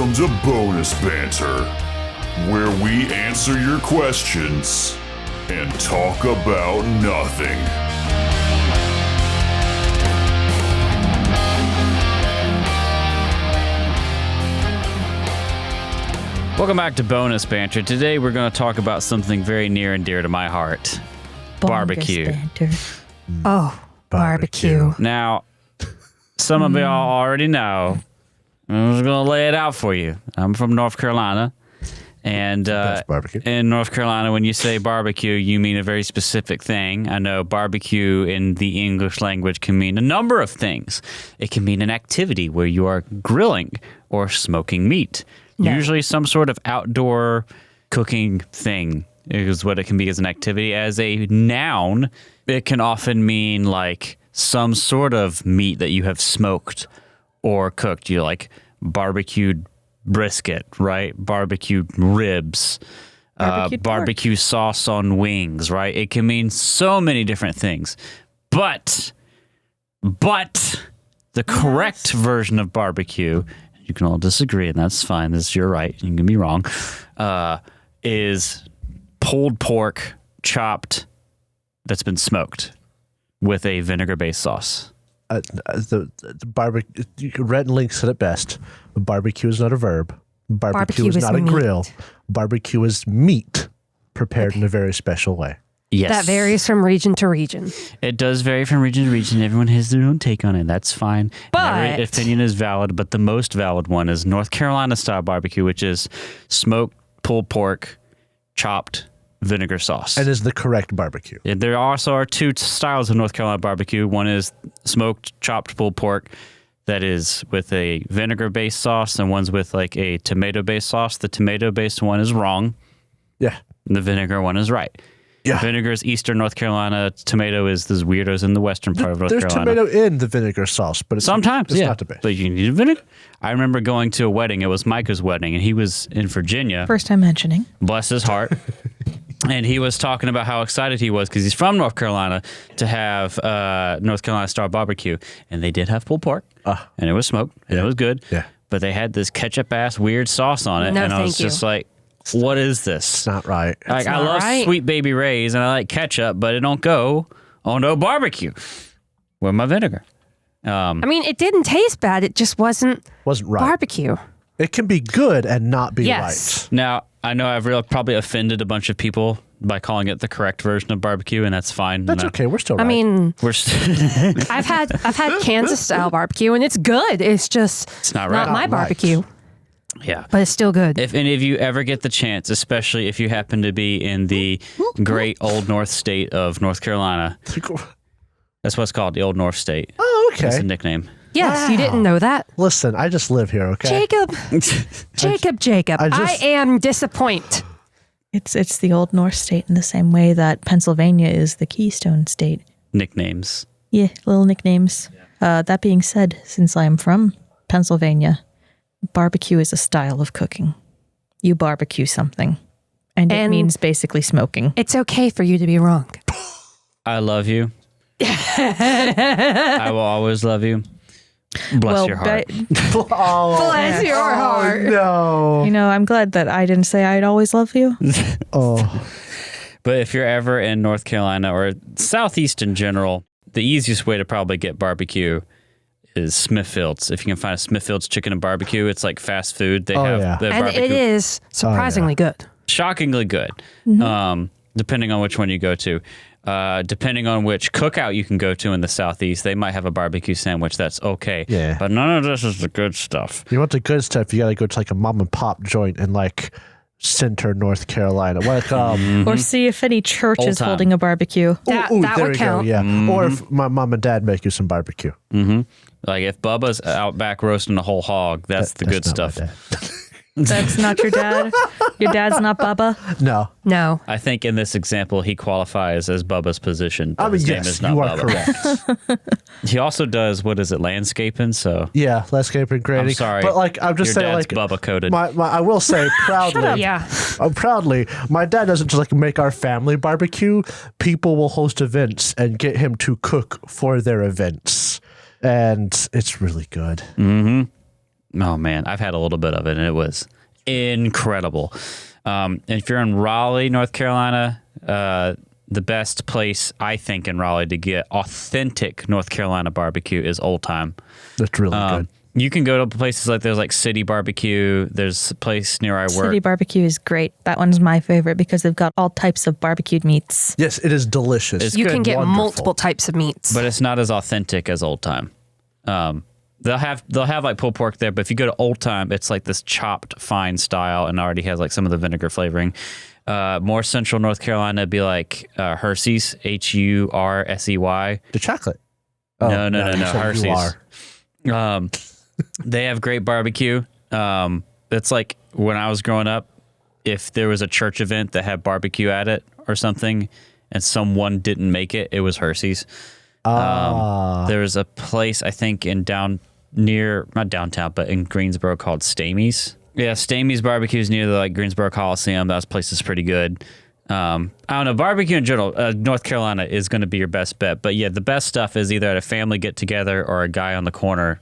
Welcome to Bonus Banter, where we answer your questions and talk about nothing. Welcome back to Bonus Banter. Today we're going to talk about something very near and dear to my heart. Barbecue. Banter. Oh, barbecue. Now, some of y'all already know. I'm just going to lay it out for you. I'm from North Carolina. And barbecue. in North Carolina, when you say barbecue, you mean a very specific thing. I know barbecue in the English language can mean a number of things. It can mean an activity where you are grilling or smoking meat. No. Usually some sort of outdoor cooking thing is what it can be as an activity. As a noun, it can often mean like some sort of meat that you have smoked or cooked. You like barbecued brisket, right? Barbecued ribs, barbecue sauce on wings, right? It can mean so many different things. But the correct version of barbecue, you can all disagree, and that's fine. This is your right. You can be wrong. Is pulled pork chopped that's been smoked with a vinegar-based sauce. The barbecue. Rhett and Link said it best. Barbecue is not a verb. Barbecue is not a grill. Barbecue is meat prepared in a very special way. Yes. That varies from region to region. It does vary from region to region. Everyone has their own take on it. That's fine. But every opinion is valid, but the most valid one is North Carolina style barbecue, which is smoked pulled pork, chopped vinegar sauce. And is the correct barbecue. There also are two styles of North Carolina barbecue. One is smoked chopped pulled pork that is with a vinegar-based sauce, and one's with like a tomato-based sauce. The tomato-based one is wrong. Yeah. And the vinegar one is right. Yeah. Vinegar is eastern North Carolina. Tomato is those weirdos in the western part of North Carolina. There's tomato in the vinegar sauce, but it's Sometimes, it's yeah. not the base. But you need vinegar. I remember going to a wedding. It was Micah's wedding, and he was in Virginia. First time mentioning. Bless his heart. And he was talking about how excited he was because he's from North Carolina to have North Carolina style barbecue. And they did have pulled pork, and it was smoked, and it was good. Yeah. But they had this ketchup-ass weird sauce on it, No, and I was thank you. just like, what is this? It's not right. Like, I not love right. Sweet Baby Ray's, and I like ketchup, but it don't go on no barbecue with my vinegar. I mean, it didn't taste bad. It just wasn't Wasn't right. barbecue. It can be good and not be Yes. right. Now, I know I've probably offended a bunch of people by calling it the correct version of barbecue, and that's fine. That's okay. We're still right. I mean, We're I've had Kansas style barbecue, and it's good. It's just it's not right. not my right. barbecue, Yeah. but it's still good. If any of you ever get the chance, especially if you happen to be in the great Old North state of North Carolina, that's what it's called, the Old North state. Oh, That's a okay. nickname. Yes, you didn't know that, Listen, I just live here, okay? Jacob. I I just- am disappointed. It's the Old North state in the same way that Pennsylvania is the Keystone state. Nicknames. Yeah, little nicknames. That being said, since I'm from Pennsylvania, barbecue is a style of cooking. You barbecue something, and it And- means basically smoking. It's okay for you to be wrong. I love you. I will always love you. Bless your heart. Bless your heart. No. You know, I'm glad that I didn't say I'd always love you. Oh. But if you're ever in North Carolina or Southeast in general, the easiest way to probably get barbecue is Smithfield's. If you can find a Smithfield's chicken and barbecue, it's like fast food. They have yeah. the And barbecue. it is surprisingly good. Shockingly good, depending on which one you go to. Depending on which cookout you can go to in the Southeast, they might have a barbecue sandwich that's okay. Yeah. But none of this is the good stuff. You want the good stuff, you gotta go to like a mom and pop joint in like center North Carolina. Like Or see if any church Old is time. holding a barbecue. That there would we count. go, yeah. Or if my mom and dad make you some barbecue. Like if Bubba's out back roasting a whole hog, that's the good That's not stuff. my dad. That's not your dad? Your dad's not Bubba? No. No. I think in this example, he qualifies as Bubba's position. But I mean, his name yes, is not you are Bubba. correct. He also does, what is it, landscaping? So Yeah, landscaping grading. I'm sorry. But like I'm just your saying dad's like Bubba coded. my I will say proudly. Yeah. Proudly, my dad doesn't just like make our family barbecue. People will host events and get him to cook for their events. And it's really good. Oh man, I've had a little bit of it and it was incredible. And if you're in Raleigh, North Carolina, the best place I think in Raleigh to get authentic North Carolina barbecue is Old Time. That's really good. You can go to places like there's like City Barbecue. There's a place near I work. City Barbecue is great. That one's my favorite because they've got all types of barbecued meats. Yes, it is delicious. It's You good. can get Wonderful. multiple types of meats. But it's not as authentic as Old Time. They'll have like pulled pork there, but if you go to Old Time, it's like this chopped fine style and already has like some of the vinegar flavoring. More central North Carolina would be like Hershey's, Hursey. The chocolate. No, you said Hershey's. you are. They have great barbecue. It's like when I was growing up, if there was a church event that had barbecue at it or something and someone didn't make it, it was Hershey's. There was a place, I think, not downtown, but in Greensboro called Stamey's. Yeah, Stamey's barbecue is near the like Greensboro Coliseum. That place is pretty good. I don't know, barbecue in general, North Carolina is going to be your best bet. But yeah, the best stuff is either at a family get together or a guy on the corner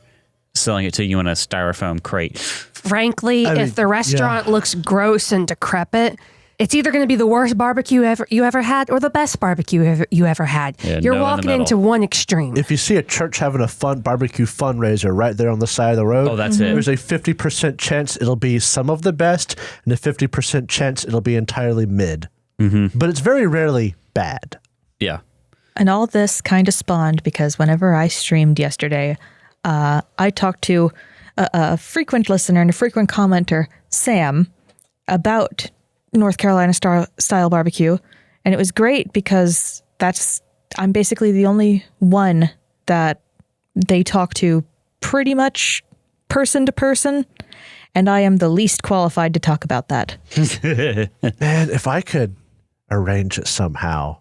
selling it to you in a styrofoam crate. Frankly, I mean, if the restaurant looks gross and decrepit, it's either going to be the worst barbecue you ever had or the best barbecue you ever had. Yeah, You're no in the walking middle. into one extreme. If you see a church having a fun barbecue fundraiser right there on the side of the road, Oh, that's it. there's a 50% chance it'll be some of the best and a 50% chance it'll be entirely mid. Mm-hmm. But it's very rarely bad. Yeah. And all this kind of spawned because whenever I streamed yesterday, I talked to a frequent listener and a frequent commenter, Sam, about North Carolina style barbecue. And it was great because I'm basically the only one that they talk to pretty much person to person. And I am the least qualified to talk about that. Man, if I could arrange it somehow,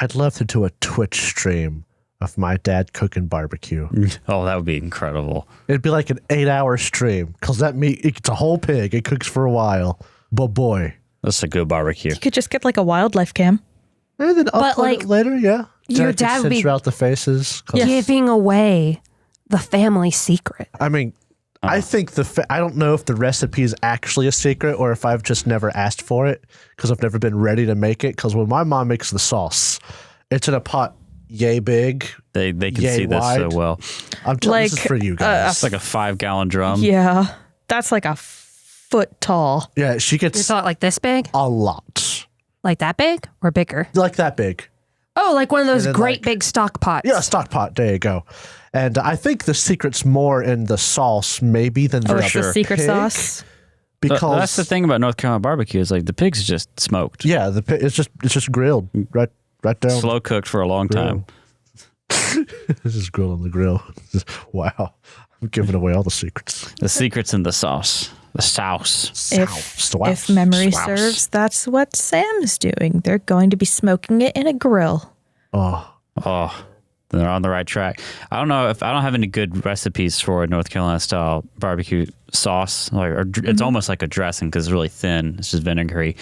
I'd love to do a Twitch stream of my dad cooking barbecue. Oh, that would be incredible. It'd be like an 8-hour stream because that meat, it's a whole pig. It cooks for a while. But boy. That's a good barbecue. You could just get like a wildlife cam. And then But, upload like, it later, yeah. your I could dad would be- censor out the faces. 'Cause- Giving away the family secret. I mean, I think I don't know if the recipe is actually a secret or if I've just never asked for it because I've never been ready to make it. Because when my mom makes the sauce, it's in a pot yay big. They can Yay see this so wide. well. I'm telling this is Like, for you guys. It's like a 5-gallon drum. Yeah. That's like a foot tall. Yeah, she You gets saw it like this big? a lot. Like that big or bigger? Like that big. Oh, like one of those then, great like- big stock pots. Yeah, a stock pot. There you go. And I think the secret's more in the sauce maybe than the Oh, it's the secret pig, sauce. Because That's the thing about North Carolina barbecue is like the pig's just smoked. Yeah, it's just grilled right there. Slow cooked for a long time. This is grilled on the grill. Wow, I'm giving away all the secrets. The secret's in the sauce. The sauce. If memory serves, that's what Sam's doing. They're going to be smoking it in a grill. Oh, They're on the right track. I don't know if I don't have any good recipes for a North Carolina style barbecue sauce. It's almost like a dressing because it's really thin. It's just vinegary.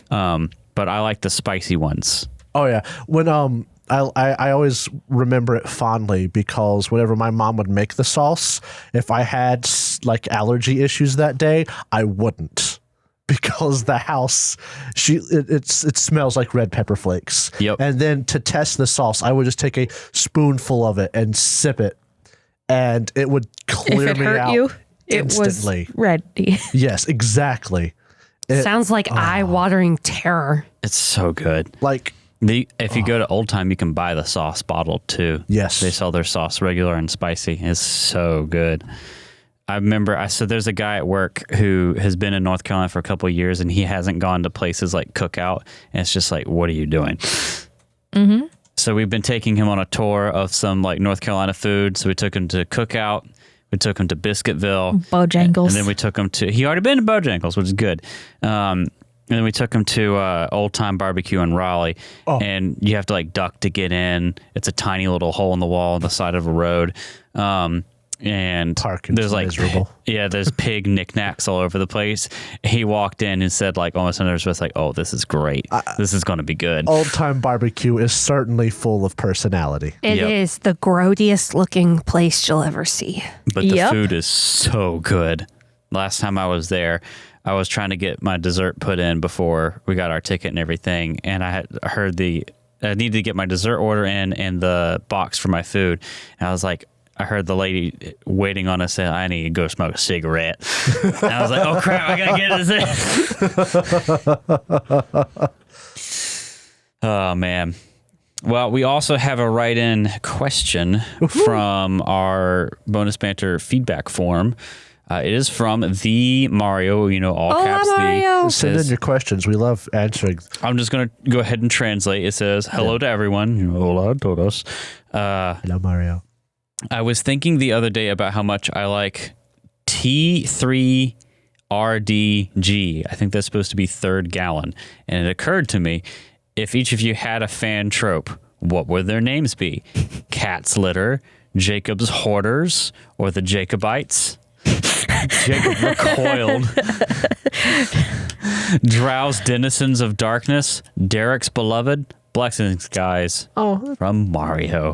But I like the spicy ones. oh yeah. When I always remember it fondly because whenever my mom would make the sauce, if I had like allergy issues that day, I wouldn't. Because the house, it smells like red pepper flakes. Yep. And then to test the sauce, I would just take a spoonful of it and sip it, and it would clear If it me hurt out you, instantly. it was ready. Yes, exactly. Sounds like eye-watering terror. It's so good. Like If you go to Old Time, you can buy the sauce bottled too. Yes. They sell their sauce regular and spicy. It's so good. I remember, so there's a guy at work who has been in North Carolina for a couple of years and he hasn't gone to places like Cookout. And it's just like, what are you doing? Mm-hmm. So we've been taking him on a tour of some like North Carolina food. So we took him to Cookout. We took him to Biscuitville. Bojangles. And then we took him he already been to Bojangles, which is good. And then we took him to Old Time Barbecue in Raleigh. Oh. And you have to like duck to get in. It's a tiny little hole in the wall on the side of a road. and Parking's there's like miserable. there's pig knickknacks all over the place. He walked in and said like almost under his breath like, "Oh, this is great. This is going to be good." Old Time Barbecue is certainly full of personality. It is the grodiest looking place you'll ever see. But the food is so good. Last time I was there, I was trying to get my dessert put in before we got our ticket and everything, and I had heard I needed to get my dessert order in and the box for my food, and I was like, I heard the lady waiting on us say, "I need to go smoke a cigarette." And I was like, "Oh crap, I gotta get this in." Oh man. Well, we also have a write-in question from our bonus banter feedback form. It is from the Mario, all caps. Mario. Send in your questions. We love answering. I'm just going to go ahead and translate. It says, "Hello to everyone." Hola a todos. Hello, Mario. I was thinking the other day about how much I like T3RDG. I think that's supposed to be third gallon. And it occurred to me, if each of you had a fan trope, what would their names be? Cat's Litter, Jacob's Hoarders, or the Jacobites? Jacob recoiled. Drow's Denizens of Darkness, Derek's Beloved, Blessings Guys from Mario.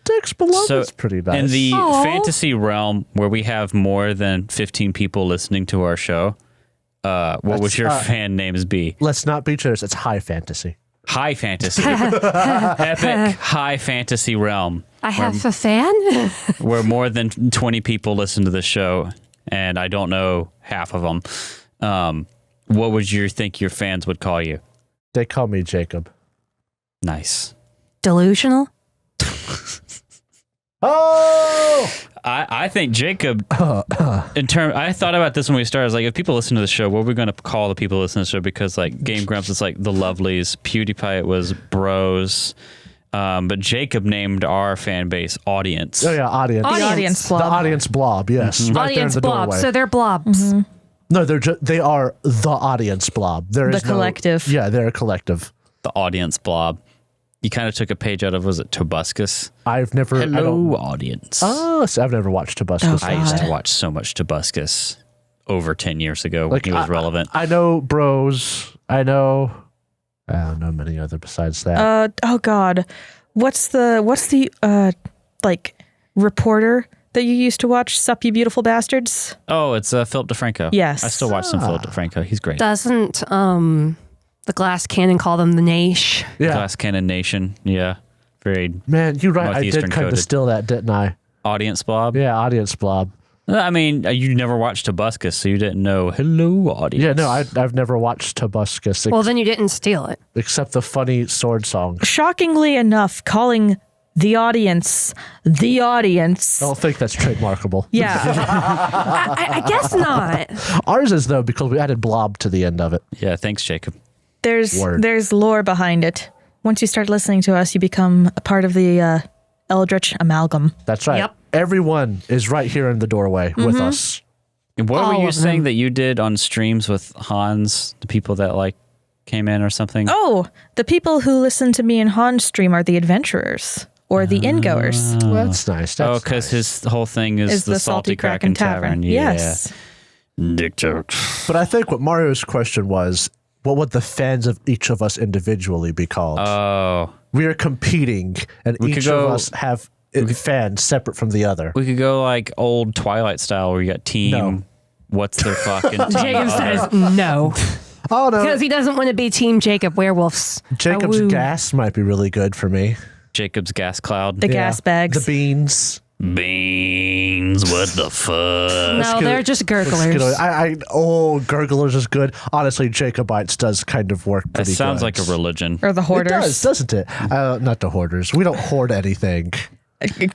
Derek's Beloved is pretty nice. In the fantasy realm where we have more than 15 people listening to our show, what would your fan names be? Let's not be serious. It's high fantasy. High fantasy. Epic high fantasy realm. I have a fan? Where more than 20 people listen to the show, and I don't know half of them. What would you think your fans would call you? They call me Jacob. Nice. Delusional? Oh! I think Jacob, I thought about this when we started. I was like, if people listen to the show, what are we going to call the people who listen to the show? Because like Game Grumps, it's like the Lovelies. PewDiePie, it was Bros. But Jacob named our fan base Audience. Oh, yeah, Audience. The audience blob. The Audience Blob, yes. Right Audience there in the blob. doorway. So they're blobs. No, they are the Audience Blob. There is The collective. Yeah, they're a collective. The Audience Blob. You kind of took a page out of, was it Tobuscus? I've never... Hello, Audience. Oh, so I've never watched Tobuscus. I used to watch so much Tobuscus over 10 years ago when he was relevant. I know Bros. I don't know many other besides that. Oh God, what's the like reporter that you used to watch? Sup, you beautiful bastards. Oh, it's Philip DeFranco. Yes. I still watch some Philip DeFranco. He's great. Doesn't the Glass Cannon call them the Naish? Yeah. Glass Cannon Nation. Yeah. Very Man, you're right. I Northeastern did kind of coded. steal that, didn't I? Audience Blob. Yeah, Audience Blob. I mean, you never watched Tobuscus, so you didn't know Hello, Audience. Yeah, no, I've never watched Tobuscus Well, then you didn't steal it. except the funny sword song. Shockingly enough, calling the audience. I don't think that's trademarkable. Yeah, I guess not. Ours is, though, because we added blob to the end of it. Yeah, thanks, Jacob. Word. there's lore behind it. Once you start listening to us, you become a part of the Eldritch amalgam. That's right. Yep. Everyone is right here in the doorway with us. What All were you of saying them. that you did on streams with Hans, the people that like came in or something? Oh, the people who listen to me and Han stream are the adventurers or the ingoers. Well, that's nice. That's because nice. his whole thing is the Salty Kraken Tavern. Yeah. Yes. Dick jokes. But I think what Mario's question was, what would the fans of each of us individually be called? Oh. We are competing, and We each could of go- us have fans separate from the other. We could go like old Twilight style where you got team. No. What's their fucking team? Jacob says no. Oh, no. Because he doesn't want to be Team Jacob Werewolves. Jacob's Awoo. gas might be really good for me. Jacob's gas cloud. The gas bags. The beans. Beans. What the fuck? No, they're just gurglers. Gurglers is good. Honestly, Jacobites does kind of work That pretty sounds good. like a religion. or the It hoarders. does, doesn't it? Not the hoarders. We don't hoard anything.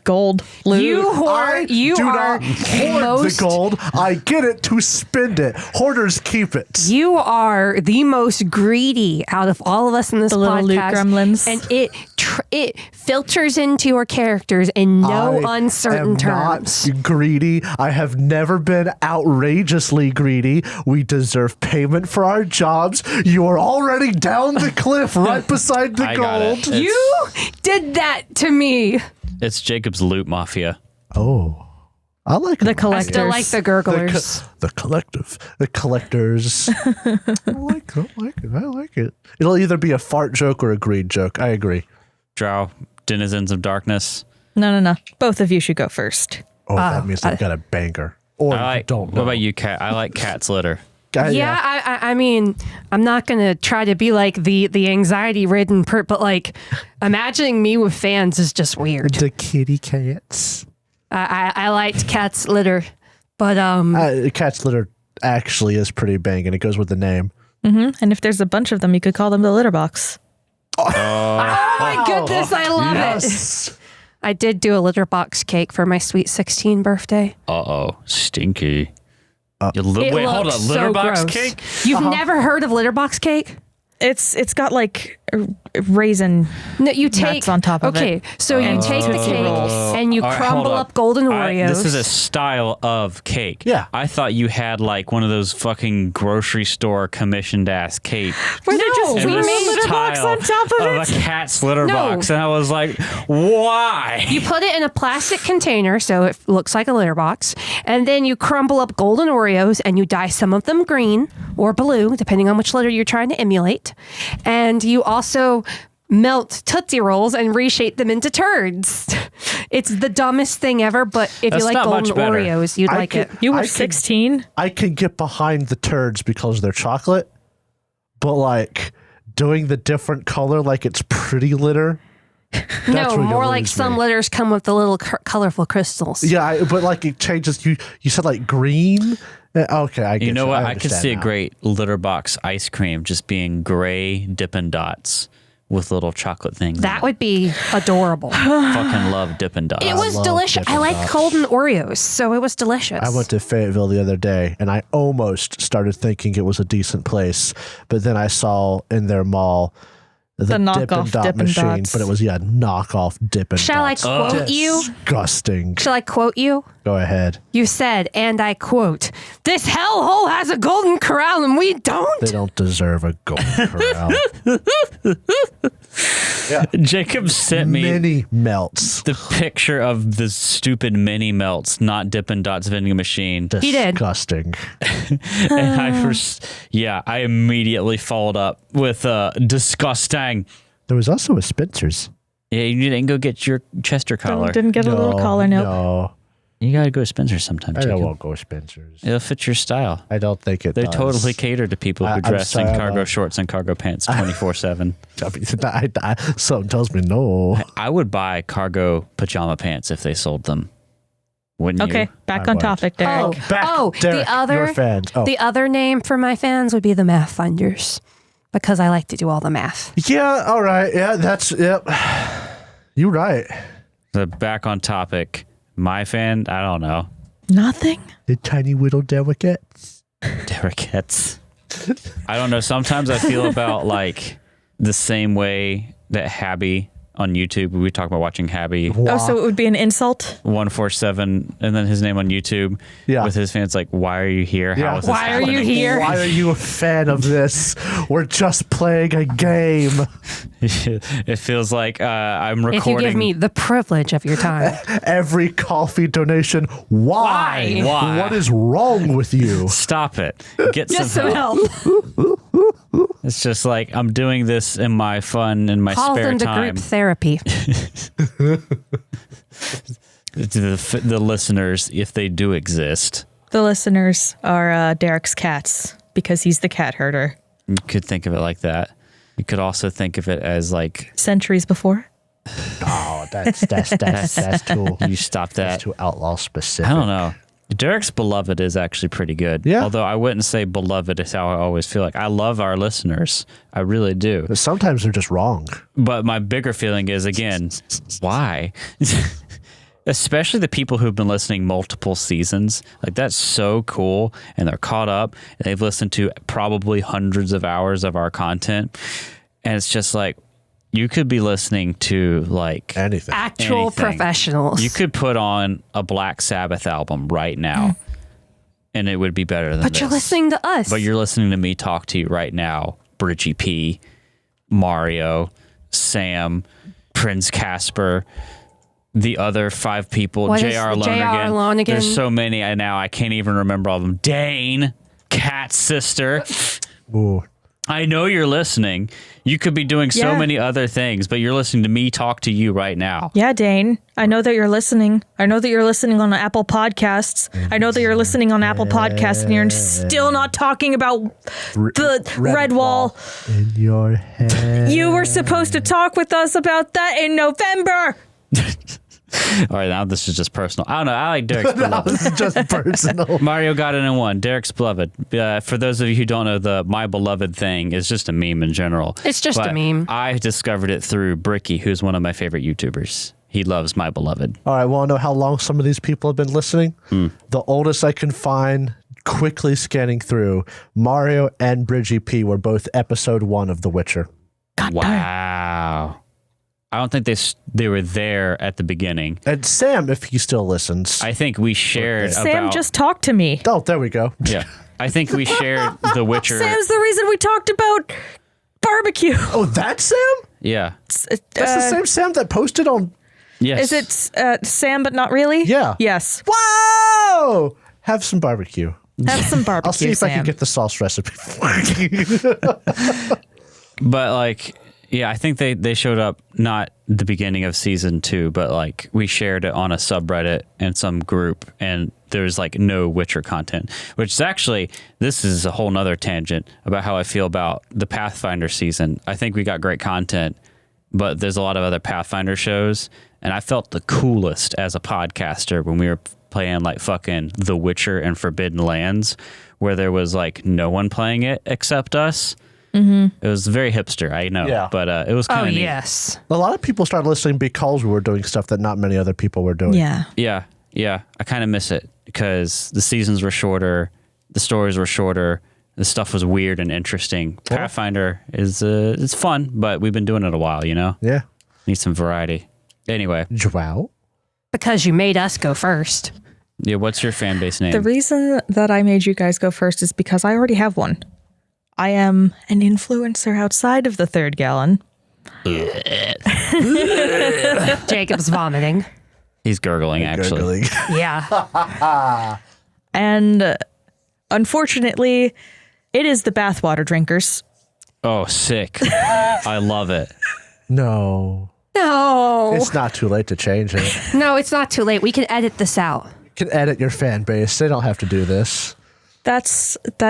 Gold, loot. You I you do are not hoard most, the gold. I get it to spend it. Hoarders keep it. You are the most greedy out of all of us in this The little loot podcast. gremlins. And it filters into your characters in no I uncertain am terms. Not greedy. I have never been outrageously greedy. We deserve payment for our jobs. You are already down the cliff right beside the I got it. gold. You did that to me. It's Jacob's loot mafia. Oh. I like The them. collectors. I still like the gurglers. The collective. The collectors. I like it. It'll either be a fart joke or a greed joke. I agree. Drow, denizens of darkness. No. Both of you should go first. Oh, that means I've got a banger. Or I I like, don't know. what about you, Cat? I like cat's litter. I mean, I'm not gonna try to be like the anxiety ridden but like imagining me with fans is just weird. The kitty cats. I liked cat's litter, but Cat's litter actually is pretty banging. It goes with the name. And if there's a bunch of them, you could call them the litter box. oh my goodness, I love it. I did do a litter box cake for my sweet 16 birthday. Uh-oh. Stinky. It Wait, hold looked on. so Litter box gross. cake? You've never heard of litter box cake? It's got like raisin No, you take nuts on top of okay, it. so you take the Tootsie cake Rolls. and you All right, crumble hold up golden Oreos. This is a style of cake. Yeah. I thought you had like one of those fucking grocery store commissioned ass cake. Where they No, just we put a made litter box Style on top of a it. cat's litter No. box, and I was like, why? You put it in a plastic container so it looks like a litter box, and then you crumble up golden Oreos and you dye some of them green or blue, depending on which litter you're trying to emulate. And you also melt Tootsie Rolls and reshape them into turds. It's the dumbest thing ever, but if That's you like not golden much better. Oreos, you'd like it. You were I could- 16? I can get behind the turds because they're chocolate, but like doing the different color like it's pretty litter. No, where you more like lose some me. litters come with the little colorful crystals. Yeah, but like it changes. You said like green. Okay, I get You know what? I could understand see a now. great litter box ice cream just being gray Dippin' Dots with little chocolate things. That would be adorable. fucking love Dippin' Dots. It was love delicious. I Dippin' like Dots. golden Oreos, so it was delicious. I went to Fayetteville the other day, and I almost started thinking it was a decent place, but then I saw in their mall the knockoff Dot Dippin' machine, Dots. but it was knockoff Dippin' Shall I Dots. quote you? Disgusting. Shall I quote you? Go ahead. You said, and I quote, "This hellhole has a golden corral and we don't." They don't deserve a golden corral. Jacob sent me Mini melts. the picture of the stupid mini melts, not Dippin' Dots vending machine. He did. Disgusting. And I immediately followed up with disgusting. There was also a Spencer's. Yeah, you didn't go get your Chester collar. Didn't get a little collar note. No, You gotta go to Spencer's sometime, I Jacob. won't go Spencer's. It'll fit your style. I don't think it They does. totally cater to people who I'm dress sorry, in I'm cargo not- shorts and cargo pants 24/7. I mean, something tells me no. I would buy cargo pajama pants if they sold them. Wouldn't Okay, you? back I on would. topic, Derek. Derek, the other your fans. Oh. the other name for my fans would be the math finders, because I like to do all the math. Yeah, all right. Yeah, yep. You're right. So back on topic. My fan, I don't know. Nothing? The tiny little delicates. Derrickettes. I don't know. Sometimes I feel about like the same way that Habby on YouTube. We talk about watching Habby Oh, so it would be an insult? 147 and then his name on YouTube Yeah. with his fans like, why are you here? Yeah. How is this Why are you happening?" here? Why are you a fan of this? We're just playing a game. It feels like I'm recording. If you give me the privilege of your time. Every coffee donation. Why? Why? What is wrong with you? Stop it. Get Just some some help. help. It's just like I'm doing this in my fun, in my Call spare them to time. group therapy. The listeners, if they do exist, The listeners are Derek's cats because he's the cat herder. you could think of it like that. You could also think of it as like, Centuries before. Oh, that's too. you stop That's that. too outlaw specific. I don't know. Derek's Beloved is actually pretty good. Yeah. Although I wouldn't say Beloved is how I always feel like. I love our listeners. I really do. Sometimes they're just wrong. But my bigger feeling is, again, why? Especially the people who've been listening multiple seasons. Like, that's so cool. And they're caught up. And they've listened to probably hundreds of hours of our content. And it's just like, you could be listening to, like, Anything. Actual anything. professionals. You could put on a Black Sabbath album right now. And it would be better than but this. you're listening to us. But you're listening to me talk to you right now. Bridgie P, Mario, Sam, Prince Casper, the other 5 people. What is J.R. the J.R. Lonergan. Lonergan? There's so many now. I can't even remember all of them. Dane, Cat's sister. Ooh. I know you're listening. You could be doing so Yeah. many other things, but you're listening to me talk to you right now. Yeah, Dane. I know that you're listening. I know that you're listening on Apple Podcasts. I know that you're listening on Apple Podcasts and you're still not talking about the red wall. In your head. You were supposed to talk with us about that in November. All right, now this is just personal. I don't know. I like Derek's Beloved. This is just personal. Mario got it in 1. Derek's Beloved. For those of you who don't know, the My Beloved thing is just a meme in general. It's just a But meme. I discovered it through Bricky, who's one of my favorite YouTubers. He loves My Beloved. All right, want to know how long some of these people have been listening? The oldest I can find, quickly scanning through, Mario and Bridgie P were both episode 1 of The Witcher. Wow. I don't think they were there at the beginning. And Sam, if he still listens. I think we shared Sam about... just talked to me. Oh, there we go. Yeah. I think we shared The Witcher. Sam's the reason we talked about barbecue. Oh, that's Sam? Yeah. That's the same Sam that posted on... Yes. Is it Sam, but not really? Yeah. Yes. Whoa! Have some barbecue. Have some barbecue, I'll see if I Sam. can get the sauce recipe for you. But like, yeah, I think they showed up not the beginning of season 2, but like we shared it on a subreddit and some group, and there's like no Witcher content, which is actually, this is a whole nother tangent about how I feel about the Pathfinder season. I think we got great content, but there's a lot of other Pathfinder shows, and I felt the coolest as a podcaster when we were playing like fucking The Witcher and Forbidden Lands, where there was like no one playing it except us. It was very hipster, I know, Yeah. but it was kind Oh, of neat. yes. A lot of people started listening because we were doing stuff that not many other people were doing. Yeah. Yeah. I kind of miss it because the seasons were shorter, the stories were shorter, the stuff was weird and interesting. Pathfinder is it's fun, but we've been doing it a while, you know? Yeah. Need some variety. Anyway, Drow? Because you made us go first. yeah, what's your fan base name? The reason that I made you guys go first is because I already have one. I am an influencer outside of the Third Gallon. Jacob's vomiting. He's gurgling, actually. Gurgling. Yeah. And unfortunately, it is the bathwater drinkers. Oh, sick. I love it. No. No. It's not too late to change it. No, it's not too late. We can edit this out. You can edit your fan base. They don't have to do this. That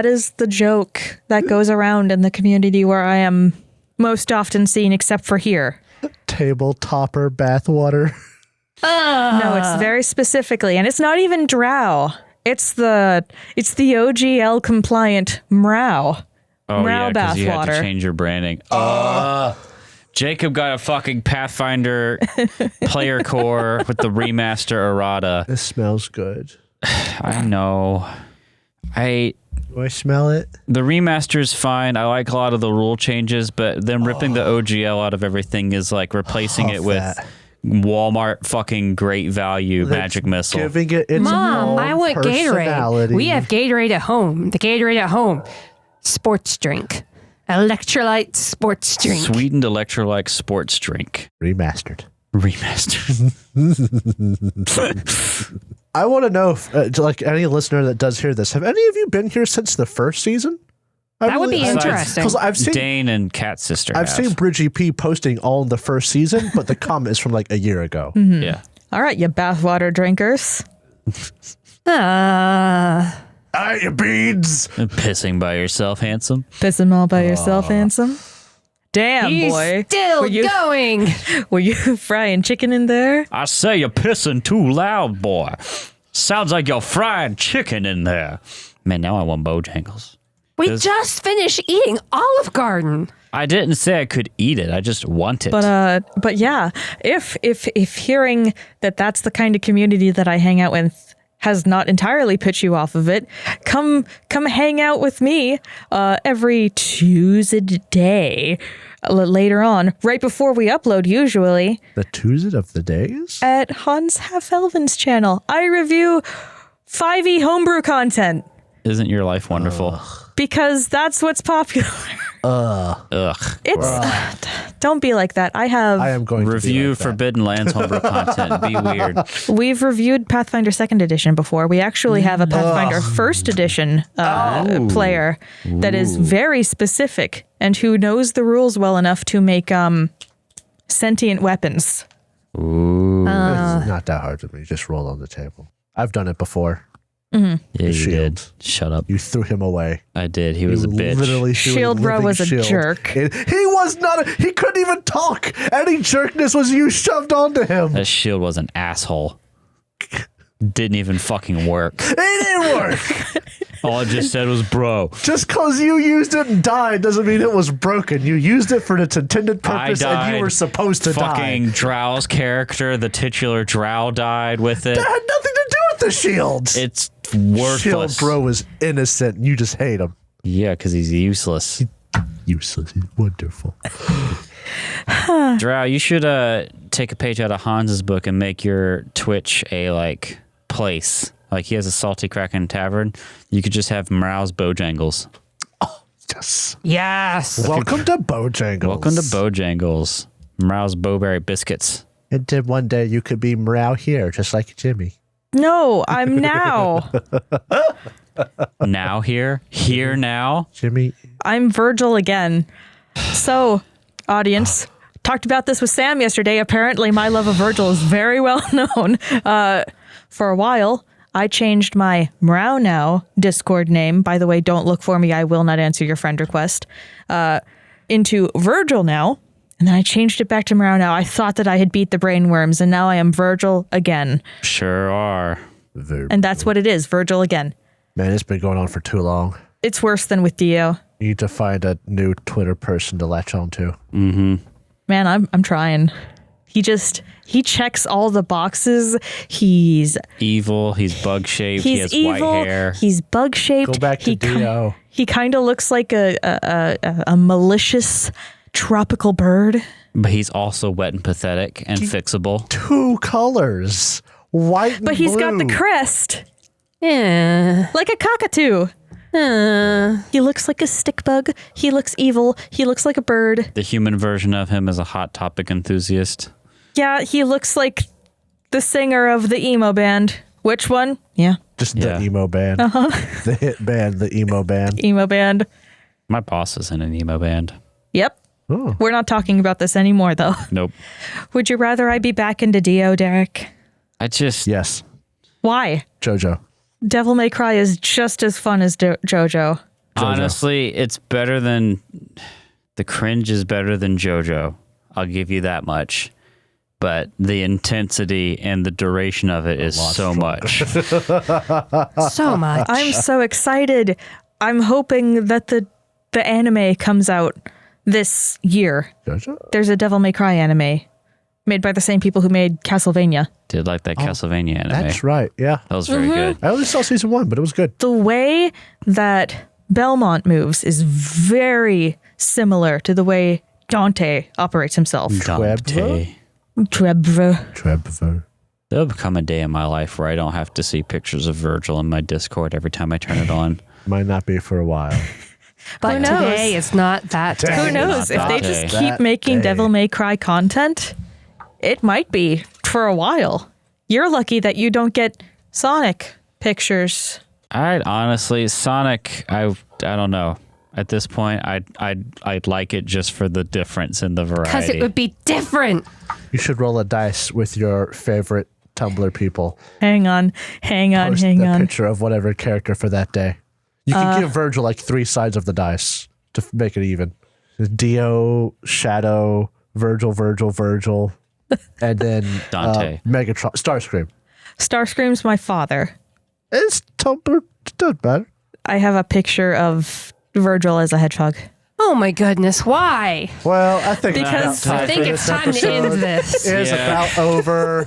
is the joke that goes around in the community where I am most often seen, except for here. Table topper bathwater. No, it's very specifically, and it's not even Drow. It's the OGL compliant Mrow. Oh, Mrow yeah, because you had to bathwater. change your branding. Jacob got a fucking Pathfinder player core with the remaster errata. This smells good. I know. Do I smell it? The remaster's fine. I like a lot of the rule changes, but them ripping the OGL out of everything is like replacing it with that. Walmart fucking great value magic missile. Giving it its Mom, own I want Gatorade. personality. We have Gatorade at home. The Gatorade at home. Sports drink. Electrolyte sports drink. Sweetened electrolyte sports drink. Remastered. Remastered. I want to know if, like any listener that does hear this, have any of you been here since the first season? That would be interesting. Because I've seen Dane and Cat's sister. I've seen Bridgie P posting all in the first season, but the comment is from like a year ago. Yeah. All right, you bathwater drinkers. Ah, you beans! Pissing by yourself, handsome. Pissing all by yourself, handsome. Damn, He's boy. still Were you- going. Were you frying chicken in there? I say you're pissing too loud, boy. Sounds like you're frying chicken in there. Man, now I want Bojangles. We just finished eating Olive Garden. I didn't say I could eat it. I just want it. But yeah, if hearing that that's the kind of community that I hang out with has not entirely put you off of it, come hang out with me every Tuesday later on, right before we upload usually, The Tuesday of the days? at Hans Half Elven's channel. I review 5e homebrew content Isn't your life wonderful? because that's what's popular. Ugh. It's Don't be like that. I am going Review to be like that. Forbidden Lands homebrew content. Be weird. We've reviewed Pathfinder 2nd Edition before. We actually have a Pathfinder 1st Edition player that is very specific and who knows the rules well enough to make sentient weapons. Ooh. It's not that hard to me. Just roll on the table. I've done it before. Yeah, you Shield. did. Shut up. You threw him away. I did. He was a bitch. Literally Shield Bro was a jerk. He was not. He couldn't even talk. Any jerkness was you shoved onto him. That shield was an asshole. Didn't even fucking work. It didn't work. All it just said was bro. Just because you used it and died doesn't mean it was broken. You used it for its intended purpose, and you were supposed to fucking die. Drow's character, the titular Drow, died with it. That had nothing to do with the shields. It's worthless. Shield Bro is innocent. And you just hate him. Yeah, because he's useless. Useless. He's wonderful. Drow, you should take a page out of Hans's book and make your Twitch a place. Like he has a Salty Kraken Tavern. You could just have Morale's Bojangles. Yes. Yes. Welcome to Bojangles. Welcome to Bojangles. Morale's Bowberry Biscuits. And then one day you could be Morale here, just like Jimmy. No, I'm now. Now here now. Jimmy. I'm Virgil again. So, audience, talked about this with Sam yesterday. Apparently, my love of Virgil is very well known. For a while, I changed my Mrau Now Discord name. By the way, don't look for me. I will not answer your friend request. Into Virgil now. And then I changed it back to Mrau Now. I thought that I had beat the brainworms, and now I am Virgil again. Sure are. And that's what it is, Virgil again. Man, it's been going on for too long. It's worse than with Dio. You need to find a new Twitter person to latch on to. Mm-hmm. Man, I'm trying. He checks all the boxes. He's evil. He's bug shaped. He has evil, white hair. He's bug shaped. Go back to Dio. He kind of looks like a malicious tropical bird. But he's also wet and pathetic and fixable. 2 colors. White and But he's blue. got the crest. Yeah. Like a cockatoo. He looks like a stick bug. He looks evil. He looks like a bird. The human version of him is a Hot Topic enthusiast. Yeah, he looks like the singer of the emo band. Which one? Yeah. Just the emo band. The hit band, the emo band. Emo band. My boss is in an emo band. Yep. Oh. We're not talking about this anymore, though. Nope. Would you rather I be back into Dio, Derek? Yes. Why? JoJo. Devil May Cry is just as fun as JoJo. Honestly, it's better than... The cringe is better than JoJo. I'll give you that much. But the intensity and the duration of it is so much. So much. I'm so excited. I'm hoping that the anime comes out this year. JoJo? There's a Devil May Cry anime made by the same people who made Castlevania. Did like that Castlevania anime. That's right. Yeah. That was very good. I only saw season 1, but it was good. The way that Belmont moves is very similar to the way Dante operates himself. Dante. Trebver. There'll become a day in my life where I don't have to see pictures of Virgil in my Discord every time I turn it on. Might not be for a while. But Who knows? today it's not that day. Who knows? If they Dante. just keep making Devil May Cry content, it might be for a while. You're lucky that you don't get Sonic pictures. I'd honestly, Sonic, I don't know. At this point, I'd like it just for the difference in the variety. Because it would be different. You should roll a dice with your favorite Tumblr people. Hang on. Post the picture of whatever character for that day. You can give Virgil like 3 sides of the dice to make it even. Dio, Shadow, Virgil, and then Dante. Megatron, Starscream. Starscream's my father. It's Tumblr. It doesn't matter. I have a picture of Virgil as a hedgehog. Oh my goodness, why? Well, I think Because I think it's time to end this. It's about over.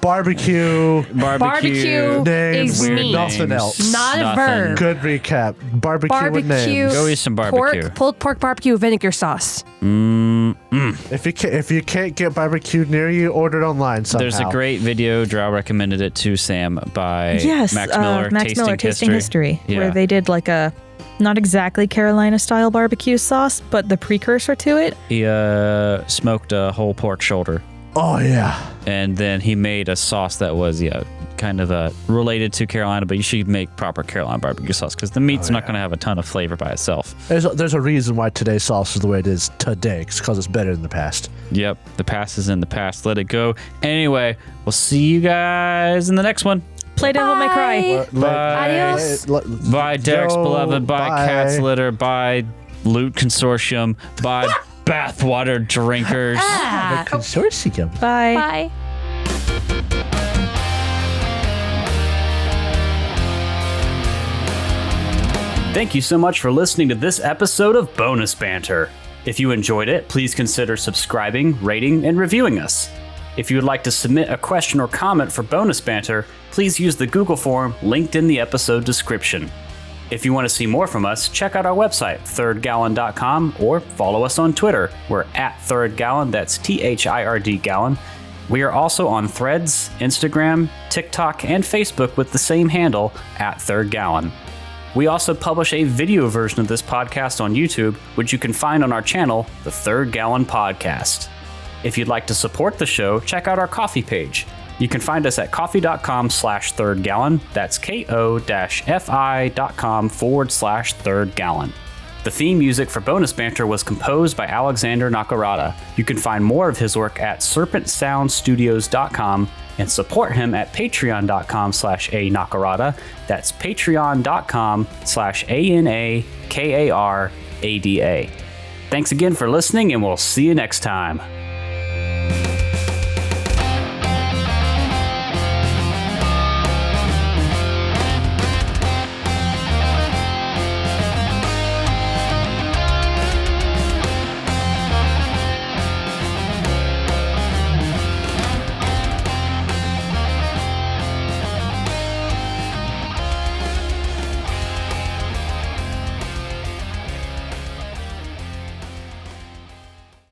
Barbecue. Barbecue Names. is Weird meat. Nothing names. else. Not a Nothing. verb. Good recap. Barbecue with names. Go eat some barbecue. Pulled pork barbecue with vinegar sauce. If you can't get barbecue near you, order it online somehow. There's a great video, Drow recommended it to Sam by Yes, Max Miller, Max Miller, Tasting History, Yeah. where they did like a Not exactly Carolina-style barbecue sauce, but the precursor to it. He smoked a whole pork shoulder. Oh, yeah. And then he made a sauce that was, kind of related to Carolina, but you should make proper Carolina barbecue sauce because the meat's not going to have a ton of flavor by itself. There's a reason why today's sauce is the way it is today, because it's better than the past. Yep, the past is in the past. Let it go. Anyway, we'll see you guys in the next one. Play Devil May Cry. Bye. Adios. Bye, Derek's Joe, Beloved. Bye, bye. Cat's Litter. Bye, Loot Consortium. Bye, Bathwater Drinkers. Consortium. Bye. Bye. Thank you so much for listening to this episode of Bonus Banter. If you enjoyed it, please consider subscribing, rating, and reviewing us. If you would like to submit a question or comment for Bonus Banter, please use the Google form linked in the episode description. If you want to see more from us, check out our website, thirdgallon.com, or follow us on Twitter. We're at thirdgallon, that's THIRD gallon. We are also on Threads, Instagram, TikTok, and Facebook with the same handle, at thirdgallon. We also publish a video version of this podcast on YouTube, which you can find on our channel, The Third Gallon Podcast. If you'd like to support the show, check out our Ko-fi page. You can find us at ko-fi.com/thirdgallon. That's ko-fi.com/thirdgallon. The theme music for Bonus Banter was composed by Alexander Nakarada. You can find more of his work at serpentsoundstudios.com and support him at patreon.com/a-nakarada. That's patreon.com/ANAKARADA. Thanks again for listening, and we'll see you next time.